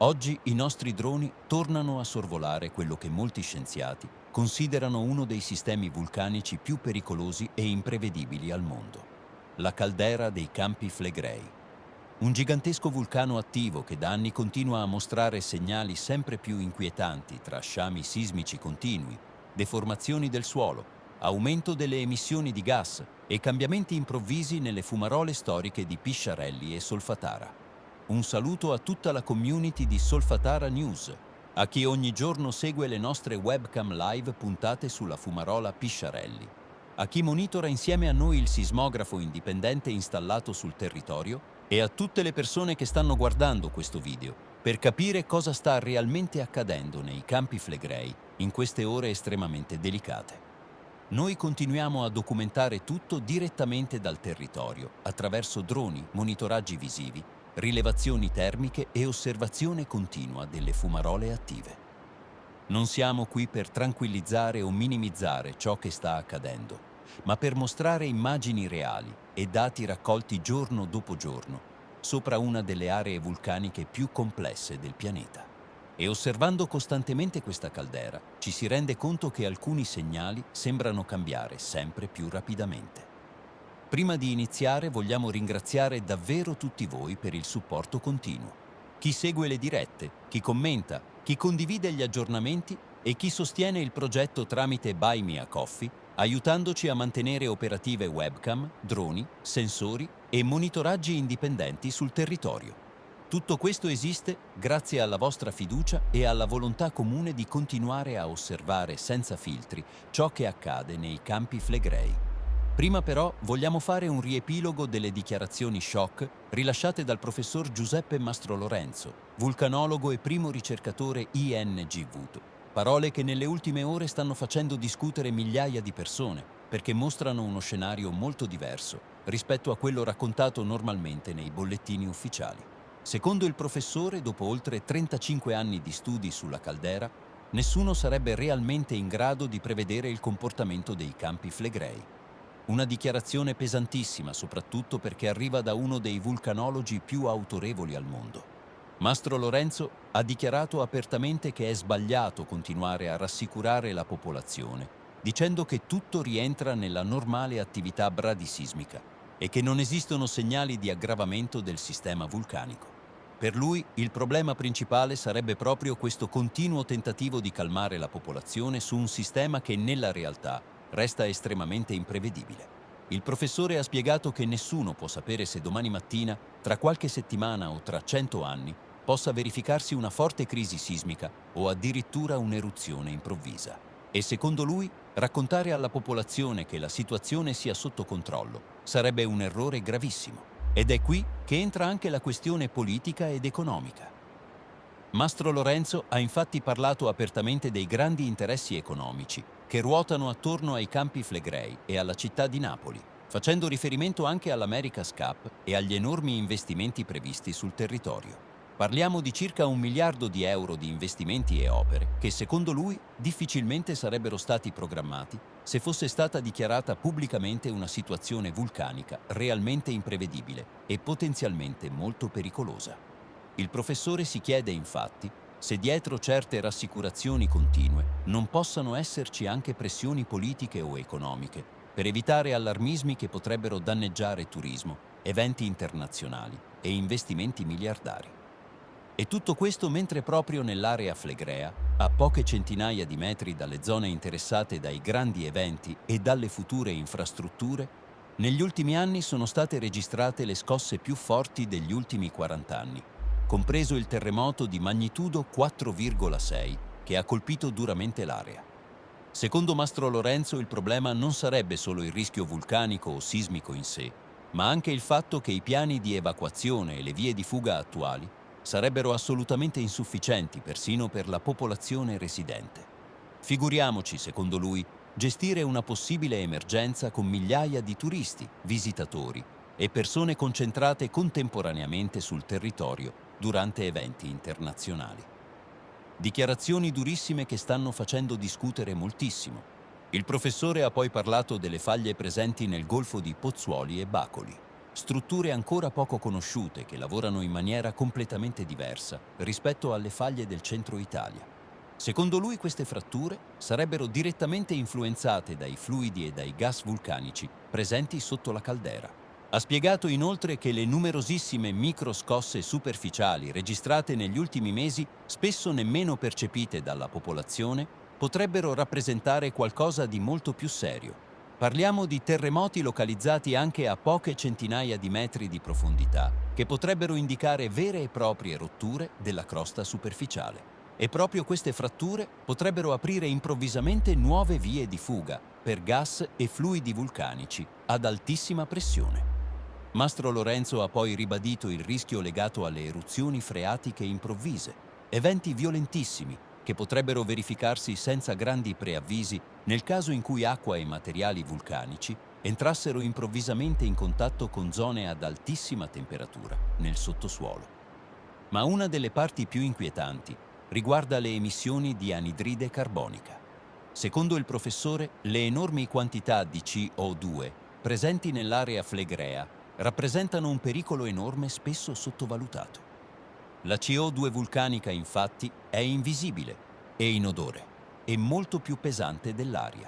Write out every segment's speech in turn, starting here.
Oggi i nostri droni tornano a sorvolare quello che molti scienziati considerano uno dei sistemi vulcanici più pericolosi e imprevedibili al mondo, la caldera dei Campi Flegrei. Un gigantesco vulcano attivo che da anni continua a mostrare segnali sempre più inquietanti tra sciami sismici continui, deformazioni del suolo, aumento delle emissioni di gas e cambiamenti improvvisi nelle fumarole storiche di Pisciarelli e Solfatara. Un saluto a tutta la community di Solfatara News, a chi ogni giorno segue le nostre webcam live puntate sulla fumarola Pisciarelli, a chi monitora insieme a noi il sismografo indipendente installato sul territorio e a tutte le persone che stanno guardando questo video per capire cosa sta realmente accadendo nei Campi Flegrei in queste ore estremamente delicate. Noi continuiamo a documentare tutto direttamente dal territorio, attraverso droni, monitoraggi visivi, rilevazioni termiche e osservazione continua delle fumarole attive. Non siamo qui per tranquillizzare o minimizzare ciò che sta accadendo, ma per mostrare immagini reali e dati raccolti giorno dopo giorno sopra una delle aree vulcaniche più complesse del pianeta. E osservando costantemente questa caldera, ci si rende conto che alcuni segnali sembrano cambiare sempre più rapidamente. Prima di iniziare vogliamo ringraziare davvero tutti voi per il supporto continuo. Chi segue le dirette, chi commenta, chi condivide gli aggiornamenti e chi sostiene il progetto tramite Buy Me a Coffee, aiutandoci a mantenere operative webcam, droni, sensori e monitoraggi indipendenti sul territorio. Tutto questo esiste grazie alla vostra fiducia e alla volontà comune di continuare a osservare senza filtri ciò che accade nei Campi Flegrei. Prima però vogliamo fare un riepilogo delle dichiarazioni shock rilasciate dal professor Giuseppe Mastrolorenzo, vulcanologo e primo ricercatore INGV. Parole che nelle ultime ore stanno facendo discutere migliaia di persone perché mostrano uno scenario molto diverso rispetto a quello raccontato normalmente nei bollettini ufficiali. Secondo il professore, dopo oltre 35 anni di studi sulla caldera, nessuno sarebbe realmente in grado di prevedere il comportamento dei Campi Flegrei. Una dichiarazione pesantissima, soprattutto perché arriva da uno dei vulcanologi più autorevoli al mondo. Mastro Lorenzo ha dichiarato apertamente che è sbagliato continuare a rassicurare la popolazione, dicendo che tutto rientra nella normale attività bradisismica e che non esistono segnali di aggravamento del sistema vulcanico. Per lui il problema principale sarebbe proprio questo continuo tentativo di calmare la popolazione su un sistema che nella realtà resta estremamente imprevedibile. Il professore ha spiegato che nessuno può sapere se domani mattina, tra qualche settimana o tra 100 anni, possa verificarsi una forte crisi sismica o addirittura un'eruzione improvvisa. E secondo lui, raccontare alla popolazione che la situazione sia sotto controllo sarebbe un errore gravissimo. Ed è qui che entra anche la questione politica ed economica. Mastro Lorenzo ha infatti parlato apertamente dei grandi interessi economici che ruotano attorno ai Campi Flegrei e alla città di Napoli, facendo riferimento anche all'America's Cup e agli enormi investimenti previsti sul territorio. Parliamo di circa 1 miliardo di euro di investimenti e opere che, secondo lui, difficilmente sarebbero stati programmati se fosse stata dichiarata pubblicamente una situazione vulcanica realmente imprevedibile e potenzialmente molto pericolosa. Il professore si chiede infatti se dietro certe rassicurazioni continue non possano esserci anche pressioni politiche o economiche per evitare allarmismi che potrebbero danneggiare turismo, eventi internazionali e investimenti miliardari. E tutto questo mentre proprio nell'area flegrea, a poche centinaia di metri dalle zone interessate dai grandi eventi e dalle future infrastrutture, negli ultimi anni sono state registrate le scosse più forti degli ultimi 40 anni, compreso il terremoto di magnitudo 4,6 che ha colpito duramente l'area. Secondo Mastro Lorenzo il problema non sarebbe solo il rischio vulcanico o sismico in sé, ma anche il fatto che i piani di evacuazione e le vie di fuga attuali sarebbero assolutamente insufficienti persino per la popolazione residente. Figuriamoci, secondo lui, gestire una possibile emergenza con migliaia di turisti, visitatori e persone concentrate contemporaneamente sul territorio durante eventi internazionali. Dichiarazioni durissime che stanno facendo discutere moltissimo. Il professore ha poi parlato delle faglie presenti nel golfo di Pozzuoli e Bacoli. strutture ancora poco conosciute che lavorano in maniera completamente diversa rispetto alle faglie del centro Italia. Secondo lui queste fratture sarebbero direttamente influenzate dai fluidi e dai gas vulcanici presenti sotto la caldera. Ha spiegato inoltre che le numerosissime microscosse superficiali registrate negli ultimi mesi, spesso nemmeno percepite dalla popolazione, potrebbero rappresentare qualcosa di molto più serio. Parliamo di terremoti localizzati anche a poche centinaia di metri di profondità, che potrebbero indicare vere e proprie rotture della crosta superficiale. E proprio queste fratture potrebbero aprire improvvisamente nuove vie di fuga per gas e fluidi vulcanici ad altissima pressione. Mastro Lorenzo ha poi ribadito il rischio legato alle eruzioni freatiche improvvise, eventi violentissimi che potrebbero verificarsi senza grandi preavvisi nel caso in cui acqua e materiali vulcanici entrassero improvvisamente in contatto con zone ad altissima temperatura nel sottosuolo. Ma una delle parti più inquietanti riguarda le emissioni di anidride carbonica. Secondo il professore, le enormi quantità di CO2 presenti nell'area flegrea rappresentano un pericolo enorme spesso sottovalutato. La CO2 vulcanica, infatti, è invisibile e inodore e molto più pesante dell'aria.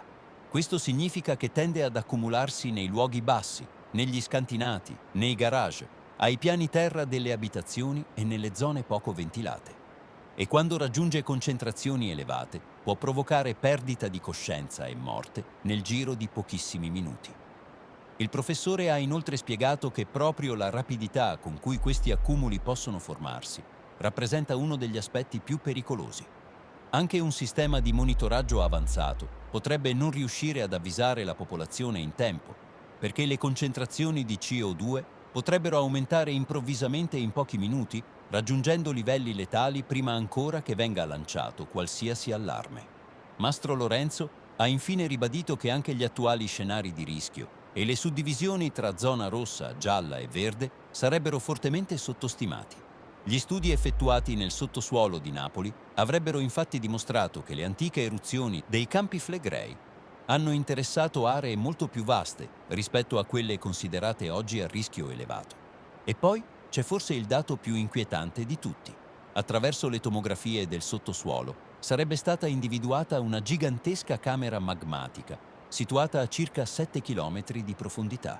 Questo significa che tende ad accumularsi nei luoghi bassi, negli scantinati, nei garage, ai piani terra delle abitazioni e nelle zone poco ventilate. E quando raggiunge concentrazioni elevate, può provocare perdita di coscienza e morte nel giro di pochissimi minuti. Il professore ha inoltre spiegato che proprio la rapidità con cui questi accumuli possono formarsi rappresenta uno degli aspetti più pericolosi. Anche un sistema di monitoraggio avanzato potrebbe non riuscire ad avvisare la popolazione in tempo, perché le concentrazioni di CO2 potrebbero aumentare improvvisamente in pochi minuti, raggiungendo livelli letali prima ancora che venga lanciato qualsiasi allarme. Mastro Lorenzo ha infine ribadito che anche gli attuali scenari di rischio e le suddivisioni tra zona rossa, gialla e verde sarebbero fortemente sottostimati. Gli studi effettuati nel sottosuolo di Napoli avrebbero infatti dimostrato che le antiche eruzioni dei campi flegrei hanno interessato aree molto più vaste rispetto a quelle considerate oggi a rischio elevato. E poi c'è forse il dato più inquietante di tutti. Attraverso le tomografie del sottosuolo sarebbe stata individuata una gigantesca camera magmatica situata a circa 7 km di profondità.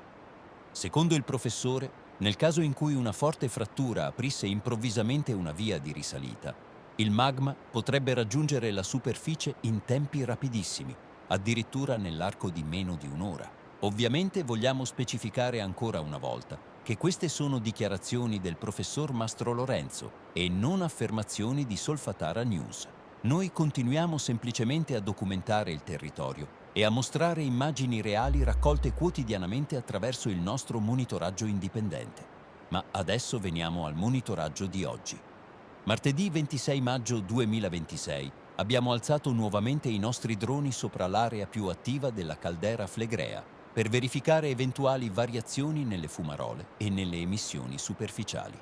Secondo il professore, nel caso in cui una forte frattura aprisse improvvisamente una via di risalita, il magma potrebbe raggiungere la superficie in tempi rapidissimi, addirittura nell'arco di meno di un'ora. Ovviamente vogliamo specificare ancora una volta che queste sono dichiarazioni del professor Mastro Lorenzo e non affermazioni di Solfatara News. Noi continuiamo semplicemente a documentare il territorio e a mostrare immagini reali raccolte quotidianamente attraverso il nostro monitoraggio indipendente. Ma adesso veniamo al monitoraggio di oggi. Martedì 26 maggio 2026 abbiamo alzato nuovamente i nostri droni sopra l'area più attiva della caldera flegrea per verificare eventuali variazioni nelle fumarole e nelle emissioni superficiali.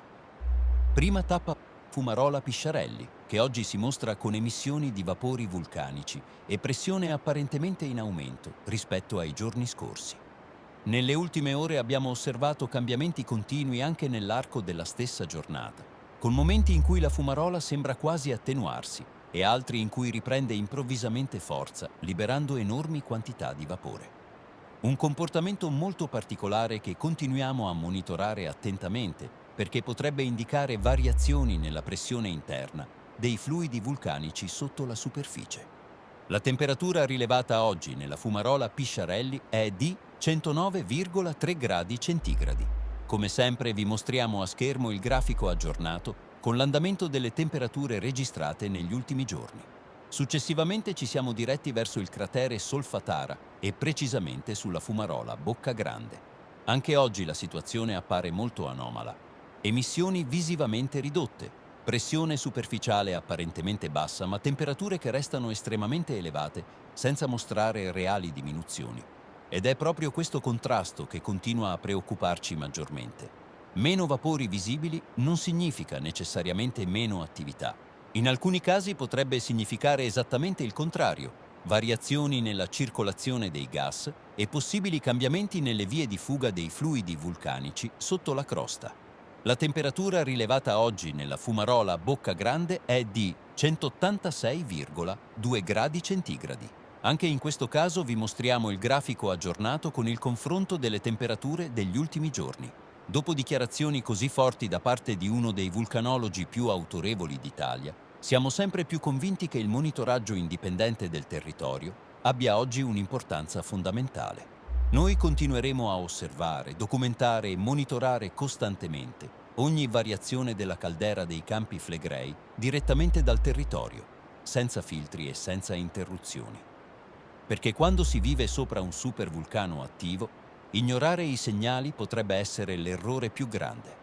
Prima tappa Fumarola Pisciarelli, che oggi si mostra con emissioni di vapori vulcanici e pressione apparentemente in aumento rispetto ai giorni scorsi. Nelle ultime ore abbiamo osservato cambiamenti continui anche nell'arco della stessa giornata, con momenti in cui la fumarola sembra quasi attenuarsi e altri in cui riprende improvvisamente forza, liberando enormi quantità di vapore. Un comportamento molto particolare che continuiamo a monitorare attentamente perché potrebbe indicare variazioni nella pressione interna dei fluidi vulcanici sotto la superficie. La temperatura rilevata oggi nella fumarola Pisciarelli è di 109,3 gradi centigradi. Come sempre vi mostriamo a schermo il grafico aggiornato con l'andamento delle temperature registrate negli ultimi giorni. Successivamente ci siamo diretti verso il cratere Solfatara e precisamente sulla fumarola Bocca Grande. Anche oggi la situazione appare molto anomala. Emissioni visivamente ridotte, pressione superficiale apparentemente bassa, ma temperature che restano estremamente elevate senza mostrare reali diminuzioni. Ed è proprio questo contrasto che continua a preoccuparci maggiormente. Meno vapori visibili non significa necessariamente meno attività. In alcuni casi potrebbe significare esattamente il contrario, variazioni nella circolazione dei gas e possibili cambiamenti nelle vie di fuga dei fluidi vulcanici sotto la crosta. La temperatura rilevata oggi nella fumarola Bocca Grande è di 186,2 gradi centigradi. Anche in questo caso vi mostriamo il grafico aggiornato con il confronto delle temperature degli ultimi giorni. Dopo dichiarazioni così forti da parte di uno dei vulcanologi più autorevoli d'Italia, siamo sempre più convinti che il monitoraggio indipendente del territorio abbia oggi un'importanza fondamentale. Noi continueremo a osservare, documentare e monitorare costantemente ogni variazione della caldera dei Campi Flegrei direttamente dal territorio, senza filtri e senza interruzioni. Perché quando si vive sopra un supervulcano attivo, ignorare i segnali potrebbe essere l'errore più grande.